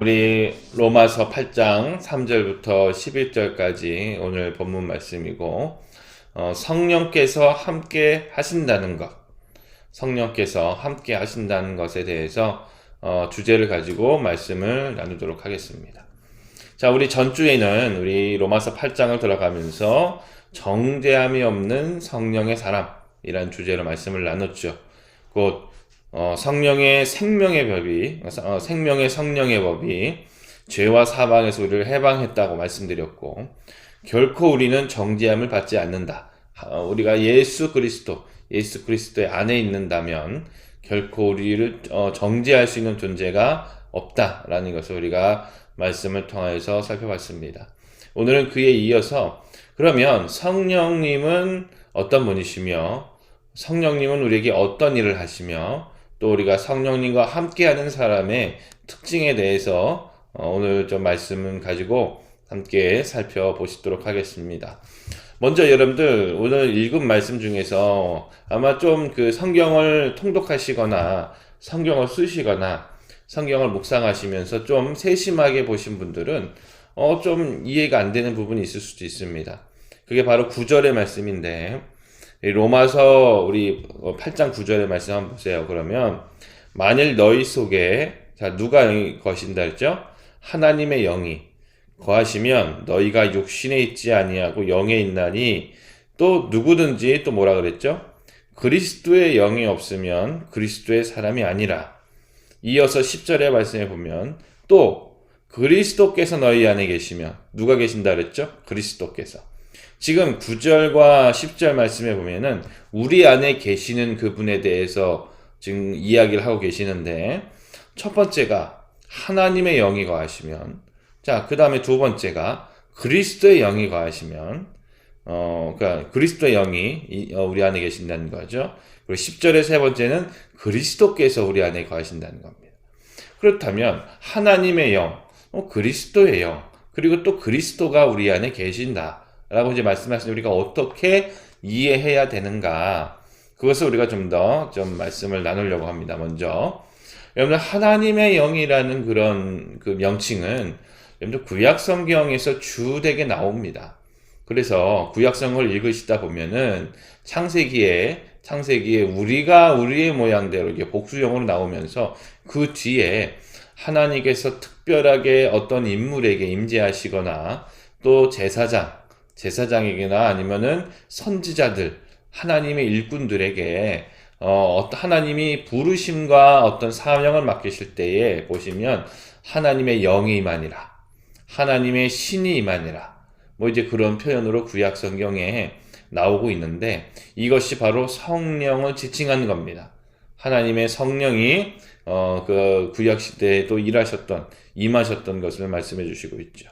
우리 로마서 8장 3절부터 11절까지 오늘 본문 말씀이고, 성령께서 함께 하신다는 것, 성령께서 함께 하신다는 것에 대해서 주제를 가지고 말씀을 나누도록 하겠습니다. 자, 우리 전주에는 우리 로마서 8장을 들어가면서 정죄함이 없는 성령의 사람이란 주제로 말씀을 나눴죠. 곧 성령의 생명의 법이, 생명의 성령의 법이 죄와 사망에서 우리를 해방했다고 말씀드렸고, 결코 우리는 정죄함을 받지 않는다. 우리가 예수 그리스도의 안에 있는다면 결코 우리를 정죄할 수 있는 존재가 없다라는 것을 우리가 말씀을 통해서 살펴봤습니다. 오늘은 그에 이어서 그러면 성령님은 어떤 분이시며, 성령님은 우리에게 어떤 일을 하시며, 또 우리가 성령님과 함께하는 사람의 특징에 대해서 오늘 좀 말씀을 가지고 함께 살펴보시도록 하겠습니다. 먼저 여러분들 오늘 읽은 말씀 중에서 아마 좀 그 성경을 통독하시거나 성경을 쓰시거나 성경을 묵상하시면서 좀 세심하게 보신 분들은 좀 이해가 안 되는 부분이 있을 수도 있습니다. 그게 바로 9절의 말씀인데, 로마서 우리 8장 9절의 말씀 한번 보세요. 그러면 만일 너희 속에, 자, 누가 거하신다 했죠? 하나님의 영이 거하시면 너희가 육신에 있지 아니하고 영에 있나니, 또 누구든지 또 뭐라 그랬죠? 그리스도의 영이 없으면 그리스도의 사람이 아니라. 이어서 10절의 말씀에 보면 또 그리스도께서 너희 안에 계시면, 누가 계신다 그랬죠? 그리스도께서. 지금 9절과 10절 말씀에 보면은 우리 안에 계시는 그분에 대해서 지금 이야기를 하고 계시는데, 첫 번째가 하나님의 영이 거하시면, 자, 그 다음에 두 번째가 그리스도의 영이 거하시면, 그러니까 그리스도의 영이 우리 안에 계신다는 거죠. 그리고 10절의 세 번째는 그리스도께서 우리 안에 거하신다는 겁니다. 그렇다면 하나님의 영, 그리스도의 영, 그리고 또 그리스도가 우리 안에 계신다 라고 이제 말씀하시는, 우리가 어떻게 이해해야 되는가, 그것을 우리가 좀 더 말씀을 나누려고 합니다. 먼저 여러분들 하나님의 영이라는 그런 그 명칭은 여러분들 구약 성경에서 주되게 나옵니다. 그래서 구약 성경을 읽으시다 보면은 창세기에 우리가 우리의 모양대로 이게 복수형으로 나오면서 그 뒤에 하나님께서 특별하게 어떤 인물에게 임재하시거나, 또 제사장에게나 아니면은 선지자들, 하나님의 일꾼들에게 하나님이 부르심과 어떤 사명을 맡기실 때에 보시면 하나님의 영이 임하니라, 하나님의 신이 임하니라, 뭐 이제 그런 표현으로 구약 성경에 나오고 있는데, 이것이 바로 성령을 지칭하는 겁니다. 하나님의 성령이 그 구약 시대에 또 임하셨던 것을 말씀해 주시고 있죠.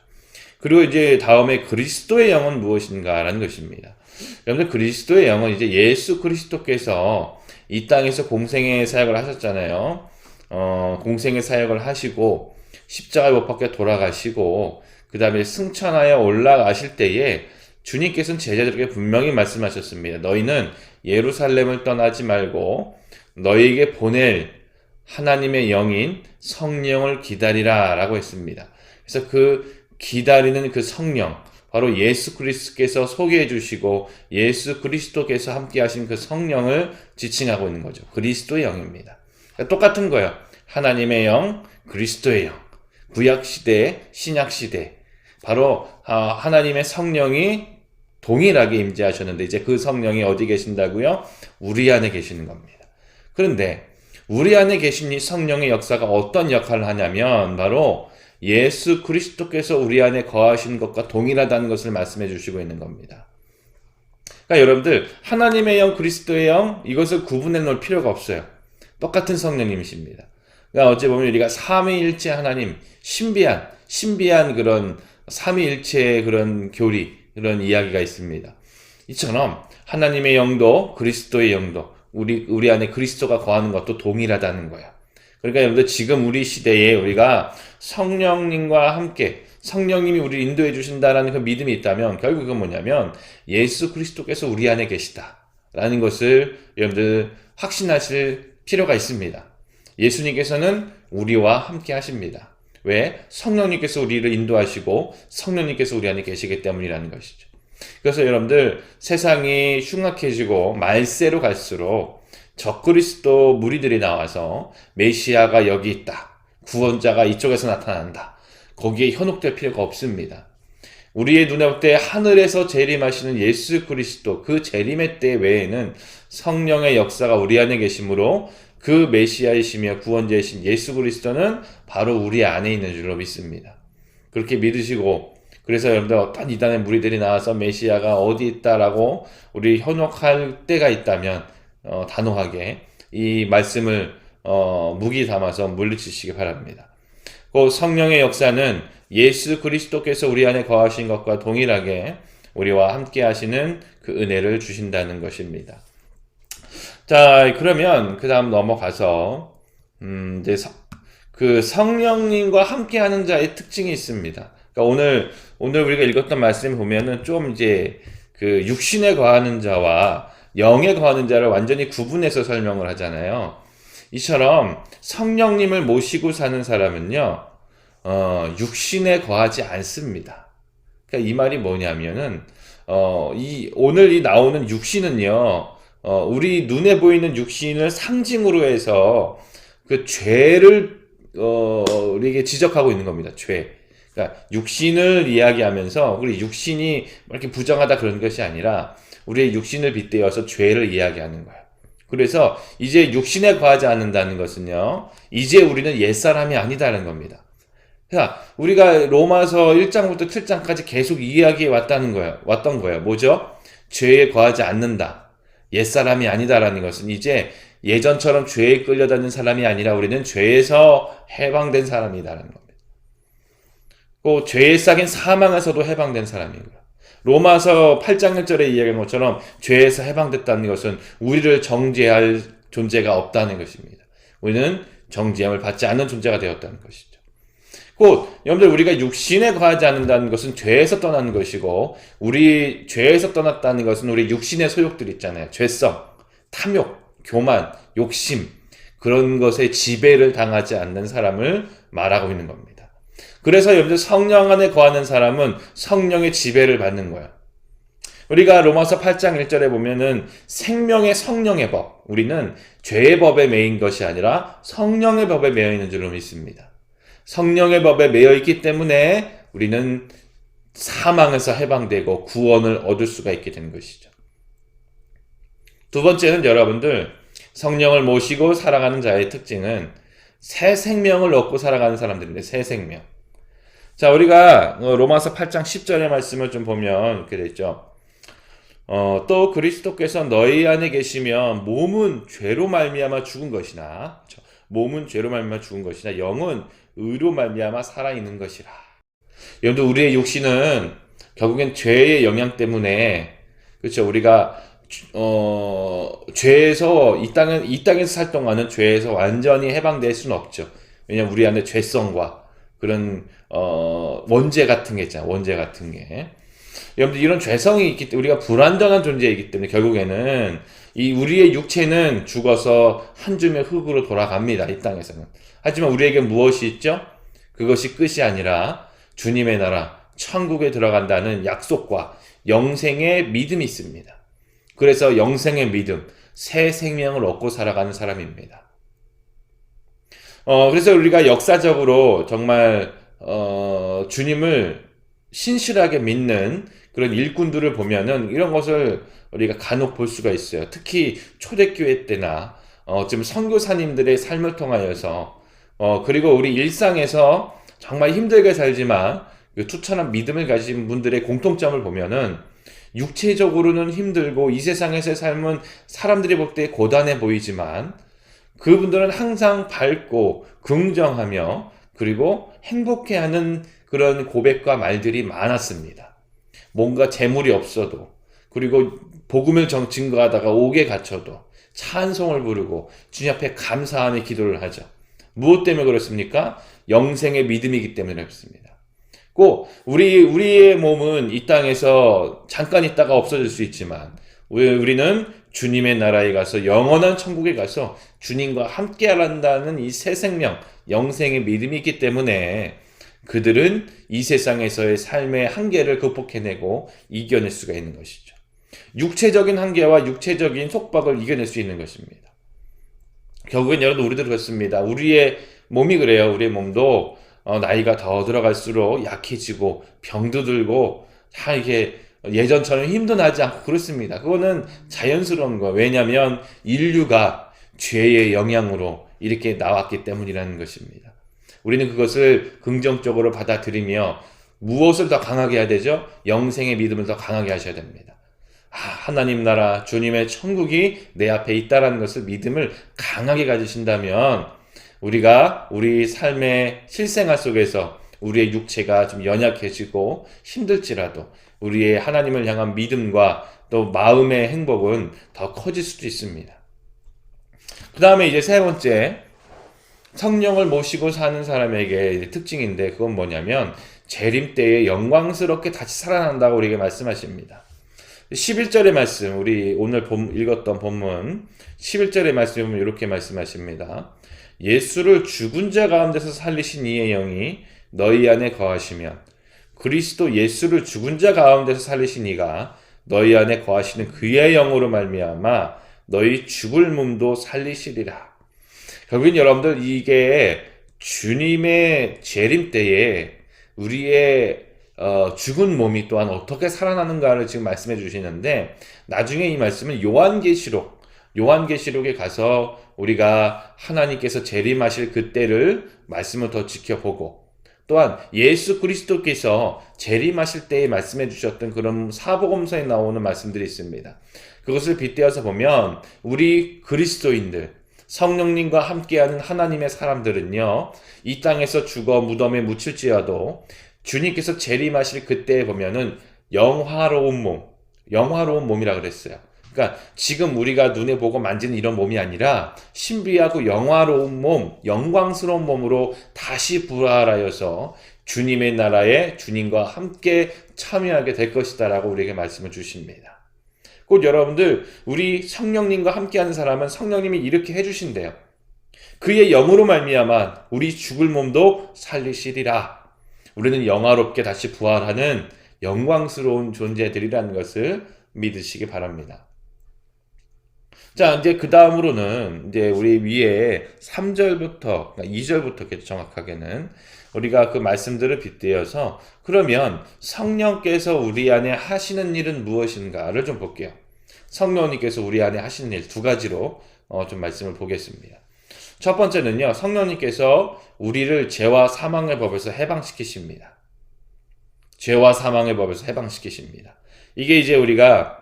그리고 이제 다음에 그리스도의 영은 무엇인가라는 것입니다. 여러분들 그리스도의 영은 이제 예수 그리스도께서 이 땅에서 공생의 사역을 하셨잖아요. 공생의 사역을 하시고 십자가에 못 박혀 돌아가시고 그 다음에 승천하여 올라가실 때에 주님께서는 제자들에게 분명히 말씀하셨습니다. 너희는 예루살렘을 떠나지 말고 너희에게 보낼 하나님의 영인 성령을 기다리라 라고 했습니다. 그래서 그 기다리는 그 성령, 바로 예수 그리스도께서 소개해 주시고 예수 그리스도께서 함께 하신 그 성령을 지칭하고 있는 거죠. 그리스도의 영입니다. 그러니까 똑같은 거예요. 하나님의 영, 그리스도의 영. 구약시대, 신약시대. 바로 하나님의 성령이 동일하게 임재하셨는데, 이제 그 성령이 어디 계신다고요? 우리 안에 계시는 겁니다. 그런데 우리 안에 계신 이 성령의 역사가 어떤 역할을 하냐면, 바로 예수 그리스도께서 우리 안에 거하신 것과 동일하다는 것을 말씀해 주시고 있는 겁니다. 그러니까 여러분들 하나님의 영, 그리스도의 영, 이것을 구분해 놓을 필요가 없어요. 똑같은 성령님이십니다. 그러니까 어찌 보면 우리가 삼위일체 하나님, 신비한 그런 삼위일체의 그런 교리, 그런 이야기가 있습니다. 이처럼 하나님의 영도 그리스도의 영도 우리 안에 그리스도가 거하는 것도 동일하다는 거예요. 그러니까 여러분들 지금 우리 시대에 우리가 성령님과 함께 성령님이 우리를 인도해 주신다라는 그 믿음이 있다면, 결국은 뭐냐면 예수 그리스도께서 우리 안에 계시다라는 것을 여러분들 확신하실 필요가 있습니다. 예수님께서는 우리와 함께 하십니다. 왜? 성령님께서 우리를 인도하시고 성령님께서 우리 안에 계시기 때문이라는 것이죠. 그래서 여러분들, 세상이 흉악해지고 말세로 갈수록 적그리스도 무리들이 나와서 메시아가 여기 있다, 구원자가 이쪽에서 나타난다, 거기에 현혹될 필요가 없습니다. 우리의 눈에 볼 때 하늘에서 재림하시는 예수 그리스도, 그 재림의 때 외에는 성령의 역사가 우리 안에 계시므로 그 메시아이시며 구원자이신 예수 그리스도는 바로 우리 안에 있는 줄로 믿습니다. 그렇게 믿으시고, 그래서 여러분들 어떤 이단의 무리들이 나와서 메시아가 어디 있다라고 우리 현혹할 때가 있다면 단호하게 이 말씀을 무기 담아서 물리치시기 바랍니다. 그 성령의 역사는 예수 그리스도께서 우리 안에 거하신 것과 동일하게 우리와 함께 하시는 그 은혜를 주신다는 것입니다. 자, 그러면 그 다음 넘어가서 이제 그 성령님과 함께 하는 자의 특징이 있습니다. 그러니까 오늘 우리가 읽었던 말씀 보면은 좀 이제 그 육신에 거하는 자와 영에 거하는 자를 완전히 구분해서 설명을 하잖아요. 이처럼 성령님을 모시고 사는 사람은요, 육신에 거하지 않습니다. 그러니까 이 말이 뭐냐면은, 오늘 이 나오는 육신은요, 우리 눈에 보이는 육신을 상징으로 해서 그 죄를, 우리에게 지적하고 있는 겁니다. 죄. 그러니까 육신을 이야기하면서 우리 육신이 이렇게 부정하다 그런 것이 아니라 우리의 육신을 빗대어서 죄를 이야기하는 거예요. 그래서 이제 육신에 거하지 않는다는 것은요, 이제 우리는 옛사람이 아니다라는 겁니다. 자, 우리가 로마서 1장부터 7장까지 계속 이야기해 왔던 거예요. 뭐죠? 죄에 거하지 않는다, 옛사람이 아니다라는 것은 이제 예전처럼 죄에 끌려다니는 사람이 아니라 우리는 죄에서 해방된 사람이다라는 겁니다. 그 죄의 싹인 사망에서도 해방된 사람이고요. 로마서 8장 1절에 이야기한 것처럼 죄에서 해방됐다는 것은 우리를 정죄할 존재가 없다는 것입니다. 우리는 정죄함을 받지 않는 존재가 되었다는 것이죠. 곧 여러분들, 우리가 육신에 거하지 않는다는 것은 죄에서 떠나는 것이고, 우리 죄에서 떠났다는 것은 우리 육신의 소욕들 있잖아요. 죄성, 탐욕, 교만, 욕심, 그런 것에 지배를 당하지 않는 사람을 말하고 있는 겁니다. 그래서 여러분들, 성령 안에 거하는 사람은 성령의 지배를 받는 거야. 우리가 로마서 8장 1절에 보면은 생명의 성령의 법, 우리는 죄의 법에 매인 것이 아니라 성령의 법에 매여 있는 줄로 믿습니다. 성령의 법에 매여 있기 때문에 우리는 사망에서 해방되고 구원을 얻을 수가 있게 되는 것이죠. 두 번째는 여러분들, 성령을 모시고 살아가는 자의 특징은 새 생명을 얻고 살아가는 사람들인데, 새 생명. 자, 우리가 로마서 8장 10절의 말씀을 좀 보면 이렇게 되어 있죠. 또 그리스도께서 너희 안에 계시면 몸은 죄로 말미암아 죽은 것이나, 몸은 죄로 말미암아 죽은 것이나 영은 의로 말미암아 살아있는 것이라. 여러분들, 우리의 육신은 결국엔 죄의 영향 때문에, 그렇죠, 우리가 죄에서 이 땅에서 살 동안은 죄에서 완전히 해방될 수는 없죠. 왜냐하면 우리 안에 죄성과 그런 원죄 같은 게 있잖아요. 원죄 같은 게. 여러분들, 이런 죄성이 있기 때문에 우리가 불완전한 존재이기 때문에 결국에는 이 우리의 육체는 죽어서 한 줌의 흙으로 돌아갑니다. 이 땅에서는. 하지만 우리에게 무엇이 있죠? 그것이 끝이 아니라 주님의 나라, 천국에 들어간다는 약속과 영생의 믿음이 있습니다. 그래서 영생의 믿음, 새 생명을 얻고 살아가는 사람입니다. 그래서 우리가 역사적으로 정말 주님을 신실하게 믿는 그런 일꾼들을 보면은 이런 것을 우리가 간혹 볼 수가 있어요. 특히 초대교회 때나 지금 선교사님들의 삶을 통하여서 그리고 우리 일상에서 정말 힘들게 살지만 그 투철한 믿음을 가진 분들의 공통점을 보면은, 육체적으로는 힘들고 이 세상에서의 삶은 사람들이 볼 때 고단해 보이지만 그분들은 항상 밝고 긍정하며 그리고 행복해하는 그런 고백과 말들이 많았습니다. 뭔가 재물이 없어도, 그리고 복음을 증거하다가 옥에 갇혀도 찬송을 부르고 주님 앞에 감사하며 기도를 하죠. 무엇 때문에 그렇습니까? 영생의 믿음이기 때문에 그렇습니다. 꼭 우리의 몸은 이 땅에서 잠깐 있다가 없어질 수 있지만 우리는 주님의 나라에 가서 영원한 천국에 가서 주님과 함께 한다는 이 새 생명, 영생의 믿음이 있기 때문에 그들은 이 세상에서의 삶의 한계를 극복해내고 이겨낼 수가 있는 것이죠. 육체적인 한계와 육체적인 속박을 이겨낼 수 있는 것입니다. 결국엔 여러분 우리도 그렇습니다. 우리의 몸이 그래요. 우리의 몸도 나이가 더 들어갈수록 약해지고 병도 들고 다 이게 예전처럼 힘도 나지 않고 그렇습니다. 그거는 자연스러운 거예요. 왜냐하면 인류가 죄의 영향으로 이렇게 나왔기 때문이라는 것입니다. 우리는 그것을 긍정적으로 받아들이며 무엇을 더 강하게 해야 되죠? 영생의 믿음을 더 강하게 하셔야 됩니다. 하나님 나라, 주님의 천국이 내 앞에 있다라는 것을 믿음을 강하게 가지신다면 우리가 우리 삶의 실생활 속에서 우리의 육체가 좀 연약해지고 힘들지라도 우리의 하나님을 향한 믿음과 또 마음의 행복은 더 커질 수도 있습니다. 그 다음에 이제 세 번째, 성령을 모시고 사는 사람에게 특징인데 그건 뭐냐면 재림 때에 영광스럽게 다시 살아난다고 우리에게 말씀하십니다. 11절의 말씀, 우리 오늘 읽었던 본문 11절의 말씀에 보면 이렇게 말씀하십니다. 예수를 죽은 자 가운데서 살리신 이의 영이 너희 안에 거하시면 그리스도 예수를 죽은 자 가운데서 살리신 이가 너희 안에 거하시는 그의 영으로 말미암아 너희 죽을 몸도 살리시리라. 결국엔 여러분들 이게 주님의 재림 때에 우리의 죽은 몸이 또한 어떻게 살아나는가를 지금 말씀해 주시는데 나중에 이 말씀은 요한계시록에 가서 우리가 하나님께서 재림하실 그때를 말씀을 더 지켜보고 또한 예수 그리스도께서 재림하실 때에 말씀해 주셨던 그런 사복음서에 나오는 말씀들이 있습니다. 그것을 빗대어서 보면 우리 그리스도인들 성령님과 함께하는 하나님의 사람들은요 이 땅에서 죽어 무덤에 묻힐지라도 주님께서 재림하실 그때에 보면은 영화로운 몸이라 그랬어요. 그러니까 지금 우리가 눈에 보고 만지는 이런 몸이 아니라 신비하고 영화로운 몸, 영광스러운 몸으로 다시 부활하여서 주님의 나라에 주님과 함께 참여하게 될 것이다라고 우리에게 말씀을 주십니다. 곧 여러분들 우리 성령님과 함께하는 사람은 성령님이 이렇게 해주신대요. 그의 영으로 말미암아 우리 죽을 몸도 살리시리라. 우리는 영화롭게 다시 부활하는 영광스러운 존재들이라는 것을 믿으시기 바랍니다. 자, 이제 그 다음으로는 이제 우리 위에 3절부터, 2절부터 정확하게는 우리가 그 말씀들을 빗대어서 그러면 성령께서 우리 안에 하시는 일은 무엇인가를 좀 볼게요. 성령님께서 우리 안에 하시는 일 두 가지로 좀 말씀을 보겠습니다. 첫 번째는요, 성령님께서 우리를 죄와 사망의 법에서 해방시키십니다. 죄와 사망의 법에서 해방시키십니다. 이게 이제 우리가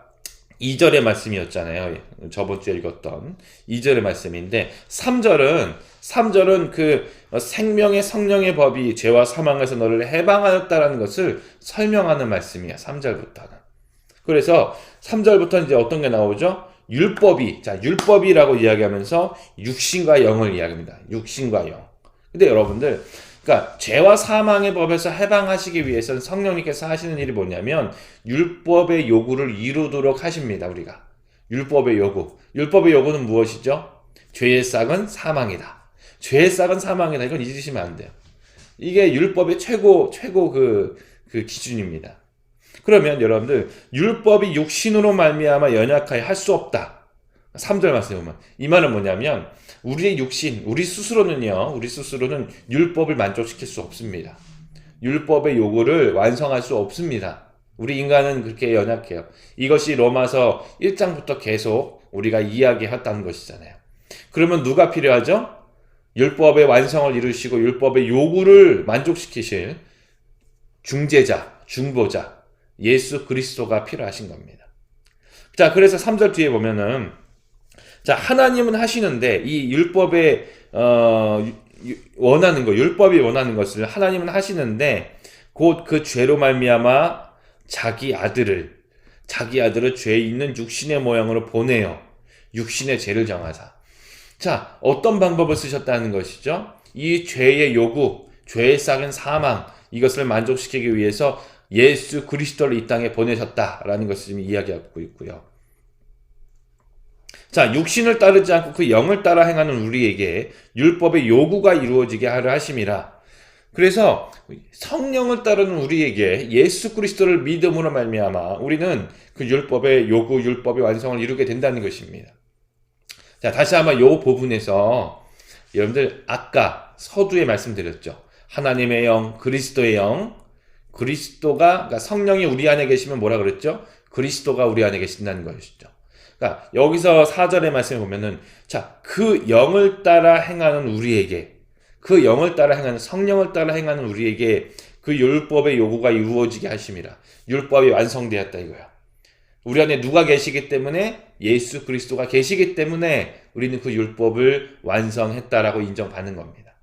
2절의 말씀이었잖아요. 저번 주에 읽었던 2절의 말씀인데 3절은 그 생명의 성령의 법이 죄와 사망에서 너를 해방하였다라는 것을 설명하는 말씀이에요. 3절부터는. 그래서 3절부터 이제 어떤 게 나오죠? 율법이라고 이야기하면서 육신과 영을 이야기합니다. 육신과 영. 근데 여러분들 그러니까 죄와 사망의 법에서 해방하시기 위해서는 성령님께서 하시는 일이 뭐냐면 율법의 요구를 이루도록 하십니다. 우리가 율법의 요구는 무엇이죠? 죄의 싹은 사망이다. 죄의 싹은 사망이다. 이건 잊으시면 안 돼요. 이게 율법의 최고 그 기준입니다. 그러면 여러분들 율법이 육신으로 말미암아 연약하여 할 수 없다. 3절 말씀에 보면 이 말은 뭐냐면 우리의 육신, 우리 스스로는 율법을 만족시킬 수 없습니다. 율법의 요구를 완성할 수 없습니다. 우리 인간은 그렇게 연약해요. 이것이 로마서 1장부터 계속 우리가 이야기했다는 것이잖아요. 그러면 누가 필요하죠? 율법의 완성을 이루시고 율법의 요구를 만족시키실 중재자, 중보자, 예수 그리스도가 필요하신 겁니다. 자, 그래서 3절 뒤에 보면은 자, 하나님은 하시는데 이 율법의 율법이 원하는 것을 하나님은 하시는데 곧 그 죄로 말미암아 자기 아들을 죄 있는 육신의 모양으로 보내어 육신의 죄를 정하사. 자, 어떤 방법을 쓰셨다는 것이죠? 이 죄의 요구, 죄의 싹은 사망, 이것을 만족시키기 위해서 예수 그리스도를 이 땅에 보내셨다라는 것을 지금 이야기하고 있고요. 자, 육신을 따르지 않고 그 영을 따라 행하는 우리에게 율법의 요구가 이루어지게 하려 하심이라. 그래서 성령을 따르는 우리에게 예수 그리스도를 믿음으로 말미암아 우리는 그 율법의 요구, 율법의 완성을 이루게 된다는 것입니다. 자, 다시 한번 요 부분에서 여러분들 아까 서두에 말씀드렸죠. 하나님의 영, 그리스도의 영, 그리스도가 그러니까 성령이 우리 안에 계시면 뭐라 그랬죠? 그리스도가 우리 안에 계신다는 것이죠. 그러니까 여기서 4절의 말씀을 보면은 자, 그 영을 따라 행하는 우리에게 그 영을 따라 행하는 성령을 따라 행하는 우리에게 그 율법의 요구가 이루어지게 하심이라. 율법이 완성되었다 이거야. 우리 안에 누가 계시기 때문에 예수 그리스도가 계시기 때문에 우리는 그 율법을 완성했다라고 인정받는 겁니다.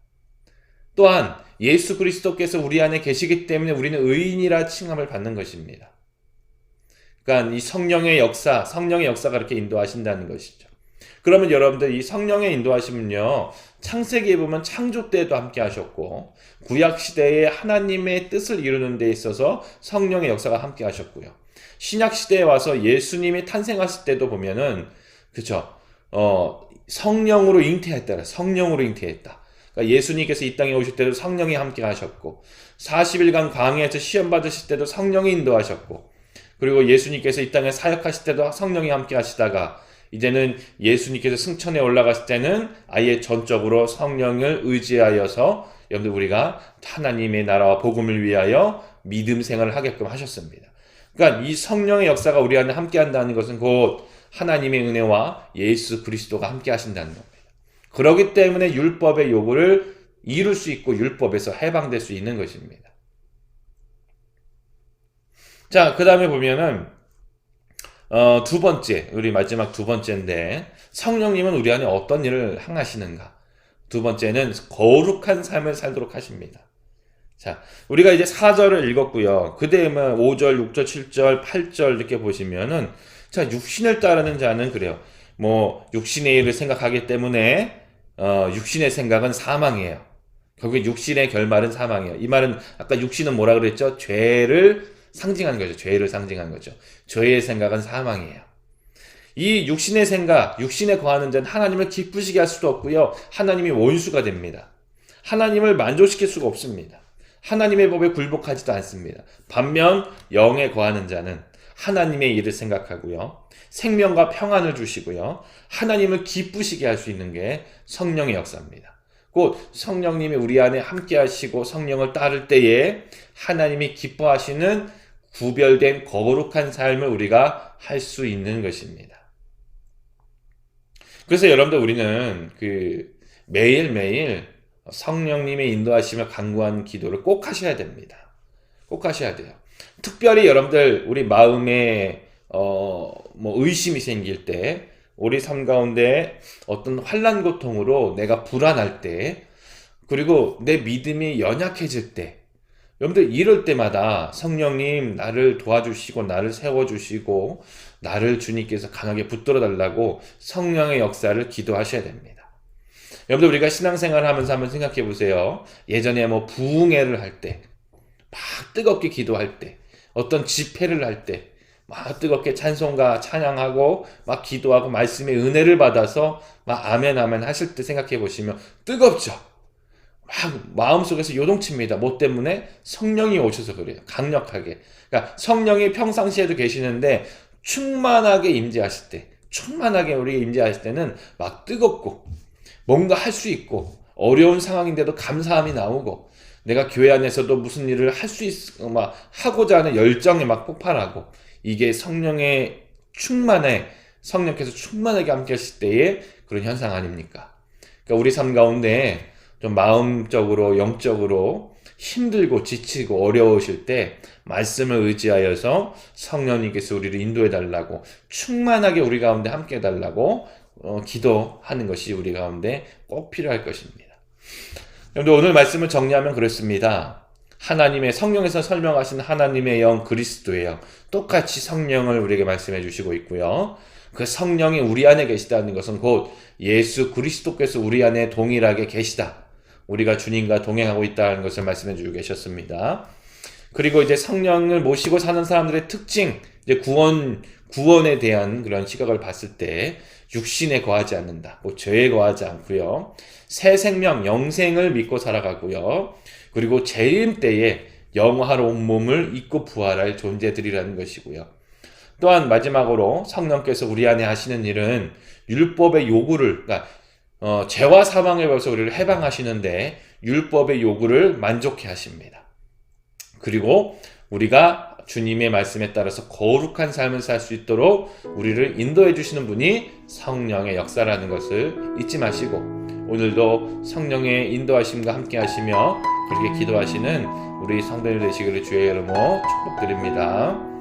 또한 예수 그리스도께서 우리 안에 계시기 때문에 우리는 의인이라 칭함을 받는 것입니다. 그러니까 이 성령의 역사가 그렇게 인도하신다는 것이죠. 그러면 여러분들 이 성령의 인도하심은요, 창세기에 보면 창조 때도 함께 하셨고 구약 시대에 하나님의 뜻을 이루는 데 있어서 성령의 역사가 함께 하셨고요. 신약 시대에 와서 예수님이 탄생하실 때도 보면은 그렇죠. 성령으로 잉태했다. 성령으로 잉태했다. 그러니까 예수님께서 이 땅에 오실 때도 성령이 함께 하셨고 40일간 광야에서 시험 받으실 때도 성령이 인도하셨고 그리고 예수님께서 이 땅에 사역하실 때도 성령이 함께 하시다가 이제는 예수님께서 승천에 올라갔을 때는 아예 전적으로 성령을 의지하여서 여러분들 우리가 하나님의 나라와 복음을 위하여 믿음 생활을 하게끔 하셨습니다. 그러니까 이 성령의 역사가 우리 안에 함께 한다는 것은 곧 하나님의 은혜와 예수 그리스도가 함께 하신다는 겁니다. 그렇기 때문에 율법의 요구를 이룰 수 있고 율법에서 해방될 수 있는 것입니다. 자, 그 다음에 보면은 두 번째, 우리 마지막 두 번째인데 성령님은 우리 안에 어떤 일을 행하시는가? 두 번째는 거룩한 삶을 살도록 하십니다. 자, 우리가 이제 4절을 읽었고요. 그 다음에 5절, 6절, 7절, 8절 이렇게 보시면은 자, 육신을 따르는 자는 그래요. 뭐 육신의 일을 생각하기 때문에 육신의 생각은 사망이에요. 결국 육신의 결말은 사망이에요. 이 말은 아까 육신은 뭐라 그랬죠? 죄를 상징하는 거죠. 죄를 상징하는 거죠. 죄의 생각은 사망이에요. 이 육신의 생각, 육신에 거하는 자는 하나님을 기쁘시게 할 수도 없고요. 하나님이 원수가 됩니다. 하나님을 만족시킬 수가 없습니다. 하나님의 법에 굴복하지도 않습니다. 반면 영에 거하는 자는 하나님의 일을 생각하고요. 생명과 평안을 주시고요. 하나님을 기쁘시게 할 수 있는 게 성령의 역사입니다. 곧 성령님이 우리 안에 함께 하시고 성령을 따를 때에 하나님이 기뻐하시는 구별된 거룩한 삶을 우리가 할 수 있는 것입니다. 그래서 여러분들 우리는 매일매일 성령님의 인도하심을 간구하는 기도를 꼭 하셔야 됩니다. 꼭 하셔야 돼요. 특별히 여러분들 우리 마음에 의심이 생길 때 우리 삶 가운데 어떤 환난 고통으로 내가 불안할 때 그리고 내 믿음이 연약해질 때 여러분들 이럴 때마다 성령님 나를 도와주시고 나를 세워주시고 나를 주님께서 강하게 붙들어 달라고 성령의 역사를 기도하셔야 됩니다. 여러분들 우리가 신앙생활을 하면서 한번 생각해 보세요. 예전에 부흥회를 할 때 막 뜨겁게 기도할 때 어떤 집회를 할 때 막 뜨겁게 찬송가 찬양하고 막 기도하고 말씀의 은혜를 받아서 막 아멘 아멘 하실 때 생각해 보시면 뜨겁죠. 막 마음속에서 요동칩니다. 뭐 때문에? 성령이 오셔서 그래요. 강력하게. 그러니까 성령이 평상시에도 계시는데 충만하게 임재하실 때, 충만하게 우리가 임재하실 때는 막 뜨겁고 뭔가 할 수 있고 어려운 상황인데도 감사함이 나오고 내가 교회 안에서도 무슨 일을 할 수 막 하고자 하는 열정이 막 폭발하고 이게 성령의 성령께서 충만하게 함께 하실 때의 그런 현상 아닙니까? 그러니까 우리 삶 가운데 좀 마음적으로 영적으로 힘들고 지치고 어려우실 때 말씀을 의지하여서 성령님께서 우리를 인도해 달라고 충만하게 우리 가운데 함께 해달라고 기도하는 것이 우리 가운데 꼭 필요할 것입니다. 여러분들 오늘 말씀을 정리하면 그렇습니다. 하나님의 성령에서 설명하신 하나님의 영 그리스도의 영 똑같이 성령을 우리에게 말씀해 주시고 있고요. 그 성령이 우리 안에 계시다는 것은 곧 예수 그리스도께서 우리 안에 동일하게 계시다. 우리가 주님과 동행하고 있다는 것을 말씀해 주고 계셨습니다. 그리고 이제 성령을 모시고 사는 사람들의 특징, 이제 구원에 대한 그런 시각을 봤을 때 육신에 거하지 않는다. 뭐 죄에 거하지 않고요. 새 생명, 영생을 믿고 살아가고요. 그리고 재림 때에 영화로운 몸을 입고 부활할 존재들이라는 것이고요. 또한 마지막으로 성령께서 우리 안에 하시는 일은 율법의 요구를, 그러니까 죄와 사망에 벌써 우리를 해방하시는데 율법의 요구를 만족해 하십니다. 그리고 우리가 주님의 말씀에 따라서 거룩한 삶을 살 수 있도록 우리를 인도해 주시는 분이 성령의 역사라는 것을 잊지 마시고, 오늘도 성령의 인도하심과 함께 하시며 그렇게 기도하시는 우리 성도님 되시기를 주의 이름으로 축복드립니다.